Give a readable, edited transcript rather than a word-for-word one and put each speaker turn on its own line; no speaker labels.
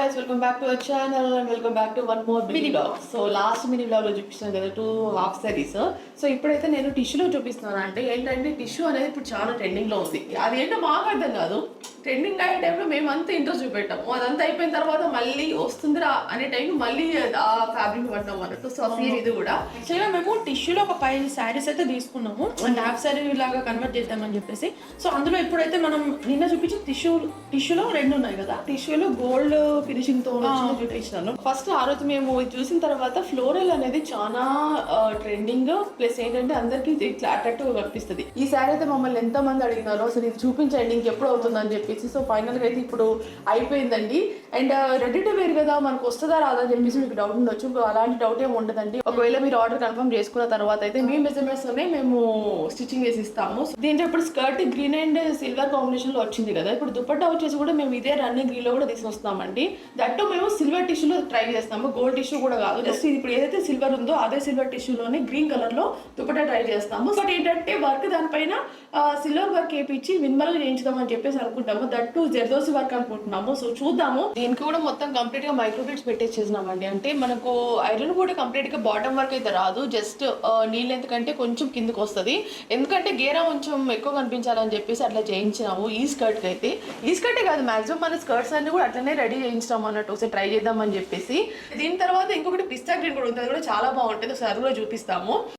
guys, welcome back to our channel and welcome back to one more mini vlog. So last mini vlog లో చూపిస్తాను కదా 2 half saris. So ఇప్పుడైతే నేను టిష్యూలో చూపిస్తున్నాను. అంటే ఏంటంటే టిష్యూ అనేది ఇప్పుడు చాలా ట్రెండింగ్ లో ఉంది. అది ఏంటో మాకు అర్థం కాదు. ట్రెండింగ్ అయ్యే టైంలో మేము అంతా ఇంట్రెస్ట్ చూపెట్టాము. అదంతా అయిపోయిన తర్వాత మళ్ళీ వస్తుందిరా అనే టైం మళ్ళీ ఆ ఫ్యాబ్రిక్ పట్టాము అన్నట్టు. సో సేమ్ ఇది కూడా
యాక్చువల్గా మేము టిష్యూలో ఒక 5 శారీస్ అయితే తీసుకున్నాము అండ్ హాఫ్ శారీ లాగా కన్వర్ట్ చేద్దామని చెప్పేసి. సో అందులో ఇప్పుడైతే మనం నిన్న చూపించిన టిష్యూలో 2 ఉన్నాయి కదా.
టిష్యూలో గోల్డ్ ఫినిషింగ్ తో చూపించాను. ఫస్ట్ ఆ రోజు మేము చూసిన తర్వాత ఫ్లోరల్ అనేది చాలా ట్రెండింగ్ ప్లస్ ఏంటంటే అందరికి ఇట్లా అట్రాక్టివ్ గా కనిపిస్తుంది. ఈ శారీ అయితే మమ్మల్ని ఎంతో మంది అడిగినారో అసలు ఇది చూపించండి ఇంకెప్పుడు అవుతుంది అని చెప్పేసి. సో ఫైనల్ గా అయితే ఇప్పుడు అయిపోయిందండి. అండ్ రెడీ టు వేర్ కదా మనకు వస్తుందా రాదా అని చెప్పేసి మీకు డౌట్ ఉండొచ్చు. అలాంటి డౌట్ ఏమి ఉండదండి. ఒకవేళ మీరు ఆర్డర్ కన్ఫర్మ్ చేసుకున్న తర్వాత అయితే మీ మెజర్మెంట్స్ లోనే మేము స్టిచ్చింగ్ చేసి ఇస్తాము. దీంట్లో ఇప్పుడు skirt green and silver combination లో వచ్చింది కదా. ఇప్పుడు దుపట్టా వచ్చేసి కూడా మేము ఇదే రన్నింగ్ గ్రీన్ లో కూడా తీసుకొస్తామండి. దట్టు మేము సిల్వర్ టిష్యూలో ట్రై చేస్తాము. గోల్డ్ టిష్యూ కూడా కాదు. జస్ట్ ఇప్పుడు ఏదైతే సిల్వర్ ఉందో అదే సిల్వర్ టిష్యూలోనే గ్రీన్ కలర్ లో దుపట్టా ట్రై చేస్తాము. బట్ ఏంటంటే వర్క్ దానిపైన సిల్వర్ వర్క్ వేయించి మినిమల్ గా చేయించుదాం అని చెప్పేసి అనుకుంటాము. దట్టు జర్దోసి వర్క్ అనుకుంటున్నాము. సో చూద్దాము. దీనికి కూడా మొత్తం కంప్లీట్ గా మైక్రోబిట్స్ పెట్టేసేసినామండి. అంటే మనకు ఐరన్ కూడా కంప్లీట్ గా బాటమ్ వర్క్ అయితే రాదు. జస్ట్ నీళ్ళు ఎందుకంటే కొంచెం కిందకి వస్తుంది. ఎందుకంటే గేరా కొంచెం ఎక్కువ కనిపించాలని చెప్పేసి అట్లా చేయించినాము. ఈ స్కర్ట్ కి అయితే ఈ స్కర్టే కాదు మాక్సిమం మన స్కర్ట్స్ అన్ని కూడా అట్లనే రెడీ చేయించాం అన్నట్టు. ఒకసారి ట్రై చేద్దామని చెప్పేసి. దీని తర్వాత ఇంకొకటి పిస్తా గ్రీన్ కూడా ఉంది. అది కూడా చాలా బాగుంటుంది. ఒకసారి అది కూడా చూపిస్తాము.